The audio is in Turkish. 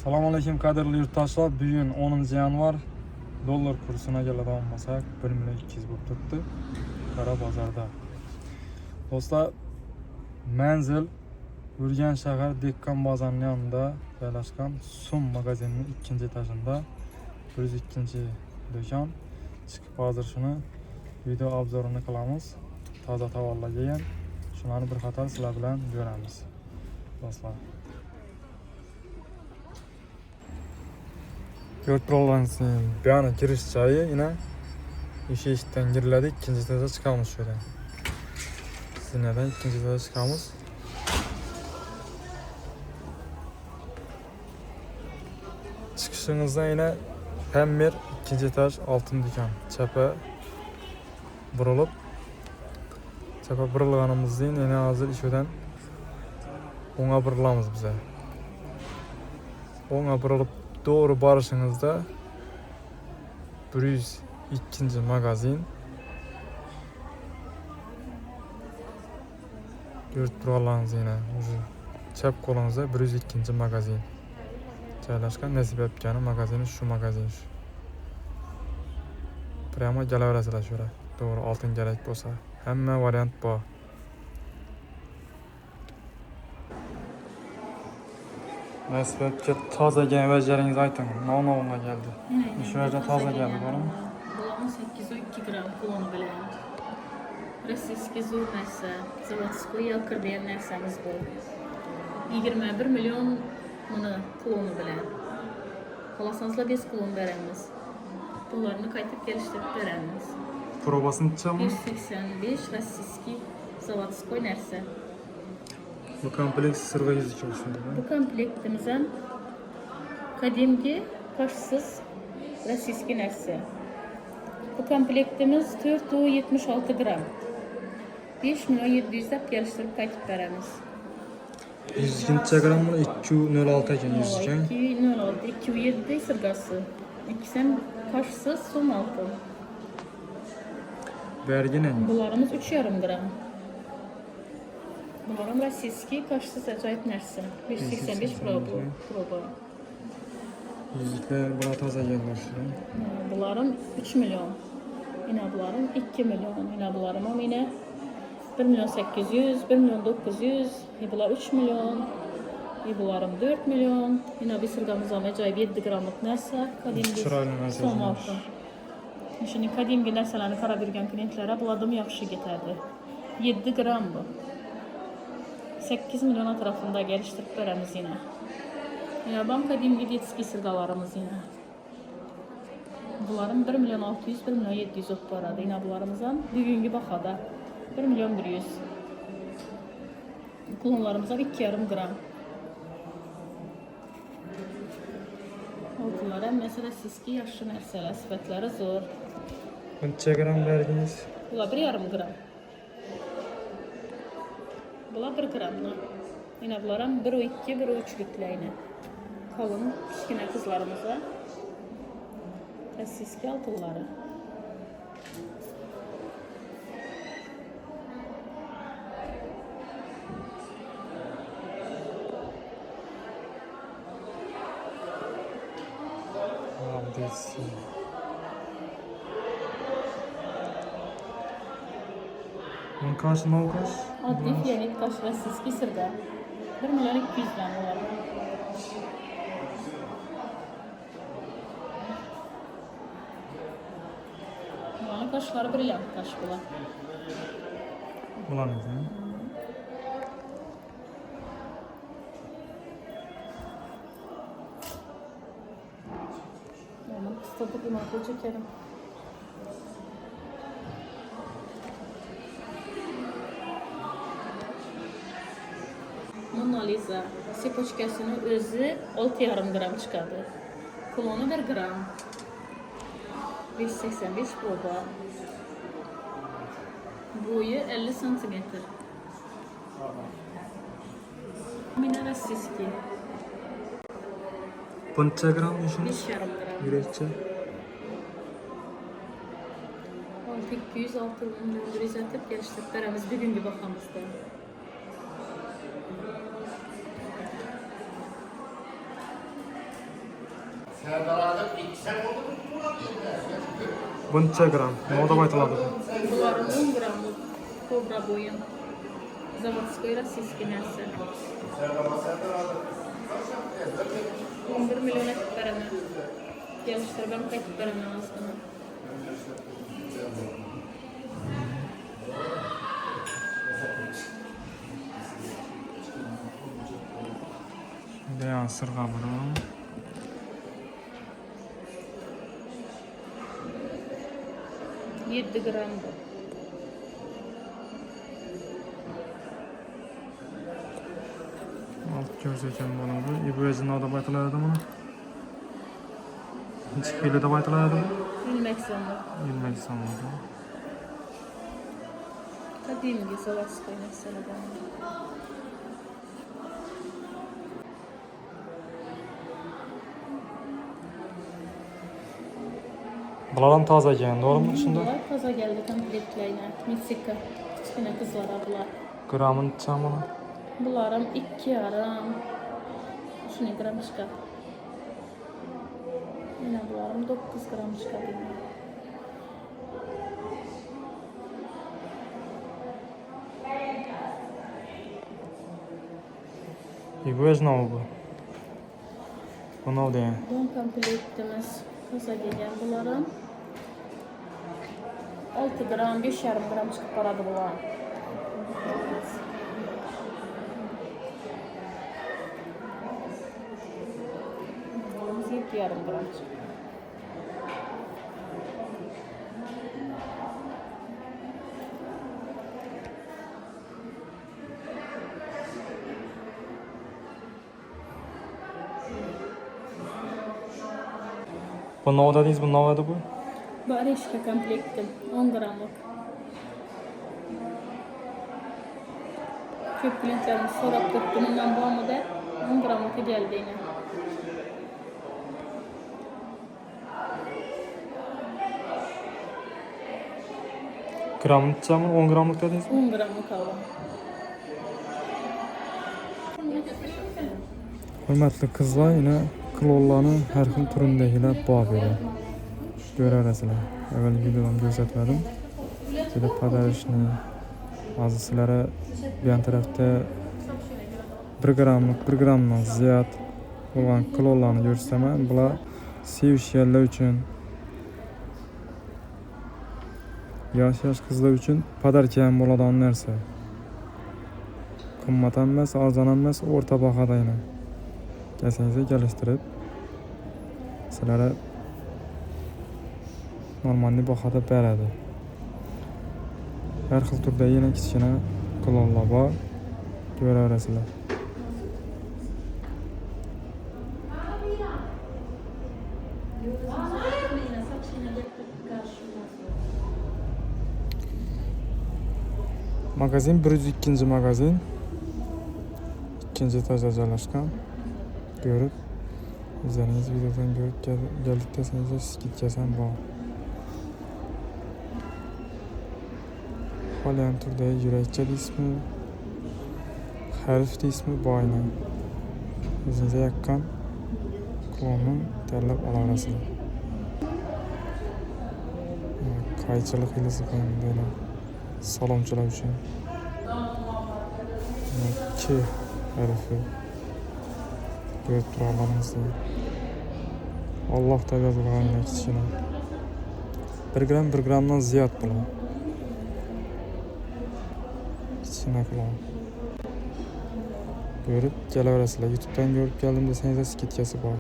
Assalomu alaykum qadrli yurtdoshlar. Bugun 10 yanvar dollar kursuna keladigan bo'lsak 1 million 200 bo'lib turibdi qora bozorda. Do'stlar, manzil Urgan shahar Dekkan bozorining yonida joylashgan Sum magazinining 2-etajida 102-do'kon. Chiqib hozir shuni video obzorini qilamiz. Toza tovarlar kelgan. Shularni bir qator sizlar bilan ko'ramiz. Do'stlar, Yo'trolansın. Bir ana giriş joyi yine eshikdan giriladi, ikkinchi etaja chiqamiz shu yerdan. Zinadan ikkinchi etaja chiqamiz. Chiqishingizda yine Hemmer ikkinchi etaj oltin do'kon. Chapa burilganimizdan yana hozir ishidan o'ng'a burilamiz bize. O'ng'a burilib doğru barışınızda 102. magazin görüp turgalarınız yine çap kolunuzda 102. magazin joylashgan nasib etgani magazini şu magazin şu. Prямо kelaverasizlar shu yerga. To'g'ri oltin kerak bo'lsa, hamma variant bor. Nasibetke taze gen veclerinizi aytın. Ne geldi? Şu vecler taze geldi bana mı? Bulamı 8-12 gram kulonu bilen. Rossiyski zo'r narsa, zavodskoy yakırdayan narsamiz bu. 21 milyon bunu kulonu bilen. Kalasanızla biz kulon veremiz. Bunlarını kaytıp geliştirip veremiz. Probasını tutacağım mı? 185 rossiyski zavodskoy narsa. Bu kompleks sırva yüzü çalışıyor. Bu komplektimizden kadimki kaşsız rossiyski narsa. Bu komplektimiz 476 gram. 5 milyon 700 dep geliştirip kaytıp veremiz. 102 gram mı? 206 ekan 102. 206, 207 sırgası. İkisem kaşsız son altın. Vergi ne? Bularımız 3,5 gram. Bunlarım rossiyski kaşsız acayip narsa. 185 proba. Yüzükler buna taze geldiler şuraya. Bunlarım 3 milyon. Yine bunlarım 2 milyon. Yine bunlarım ama yine 1 milyon 800, 1 milyon 900. Bunlar 3 milyon. Bunlarım 4 milyon. Yine bir sırgamız ama acayip 7 gramlık narsa. Kadimgi son altın. Şimdi kadimgi narsalarını kara birgen klientlere buladım yaxşı getirdi. 7 gram bu. 8 milyon atrafında geliştirip veremiz yine. Yine banka dimgi detski sırgalarımız yine. Bunların 1 milyon 600, 1 milyon 700 ot paradı. Yine bunlarımızdan bugünkü bakada 1 milyon 100. Kulonlarımızdan 2,5 gram. Altınlar hem mesela siski yaşlı narsalar, sıfatları zor. Kaç gram verginiz? Bunlar 1,5 gram. Bunlar 1 gramla. Yine bunların 1,2, 1,3'lükle yine. Kalın, kiçkine kızlarımıza rossiyski altınları. Aldesi. Bunun karşı ne olmuş? Adli fiyanit kaş rossiyski sırga. 1 milyon 200 gram var. Bunların kaşları 1 milyon kaş bular. Bulanız mı? Onu kıstadık imakı çekerim. Mona Lisa sepochkasini özü 6,5 gram çıkardı. Kulonu 1 gram. 585 proba. Boyu 50 santimetre. Yine rossiyski. Bunca gram düşünüz? 5,5 gram. Yürekçe. 200 altın atıp geliştirip veremiz bugünkü bakamızda. Buncha gram. Nima deb aytiladi? Bularım 10 gramlık kobra boyun. Zavodskoy rossiyskiy narsa. 11 milyon etib beraman. Kelishtirib ham qaytib beraman aslında. Deyan sırğa bunu. Yedi gram bu. Alt göz ekan bunu bu. İbvezin adı baytılaydı bunu. Hiç hile de baytılaydı bu. Bilmek sandım. Bilmek sanmadı. Kadimgi Zavodskoy mesela. Bularım taze ekan, doğru mu şimdi? Bunlar taza geldi komplektlayına. Meksika. Kichkina qizlar bular. Gramın necha bunu? Bularım 2,5. Shuni gram chiqadi. Mana bularım 9 gram chiqadi. İbvez ne bu? Bu ne deyan? Don komplektimiz taza gelgan bularım. 6 gram, 5,5 gram chiqib boradi bular. 7,5 gram chiqadi. Bu ne dediniz? Bu ne bu? Bu areshka komplektim 10 gramlık. Ko'p klientlarimiz so'rab turibdi, bundan bormidi? 10 gramlık keldi yine. Gramın necha mı? 10 gramlık dediniz mi? 10 gramlık aldım. Hürmetli kızlar, yine klollarını her xil turindagilar bor beradi. Ko'rasizlar. Avval videodan ko'rsatmadim. Juda podarishni ba'zisilari bu yon tarafda 1 gramdan ziyod bo'lgan klollarni ko'rsataman. Bular sevishganlar uchun, yosh qizlar uchun podarka ham bo'ladigan narsa. Qimmat ham emas, arzon ham emas, o'rta bahada yana. Kelsangiz kelishtirib sizlarga normal bahada beradi. Har xil turda yana kichkina klonlar bor. Ko'raverasizlar. Magazin 102 magazin. 2. etajda joylashgan. Görüp izlediğiniz videodan görüp geldik deseniz skidkasi ham bor. Halen turda yurakcha deysizmi, harf deysizmi boyni. O'zingizga yoqqan klonni tanlab olaverasizlar. Qaychilik hilasi qo'yilgan salomchilar uchun. K harfi. Görüp durarlarınızda. Allah da yazılgan yine kichkina. 1 gramdan ziyod bular. Kichkina klon. Görüp kelaverasizlar. YouTube'dan görüp geldim desangiz skidkasi bor.